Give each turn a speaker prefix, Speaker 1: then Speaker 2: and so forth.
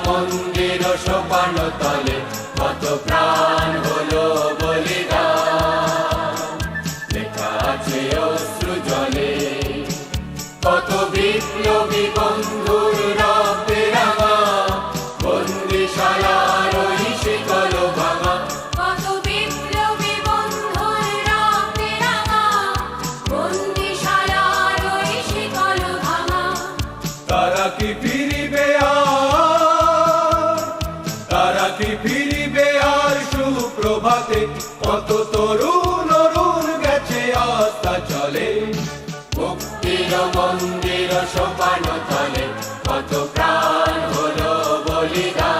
Speaker 1: মন্দির সোপান তলে কত প্রাণ হলো বলিদান, লেখা আছে অশ্রু জলে কত বিপ্লবী বন্ধুর রক্তে রাঙা, বন্দিশালার ওই শিকল ভাঙা।
Speaker 2: কত বিপ্লবী বন্ধুর রক্তে রাঙা, বন্দিশালার ওই শিকল ভাঙা।
Speaker 1: তারা কি ফিরিবে আর, তারা কি ফিরিবে আর সুপ্রভাতে, কত তরুণ অরুণ গেছে আস্থা চলে। মুক্তির মন্দির সোপান তলে কত প্রাণ হলো বলিদান।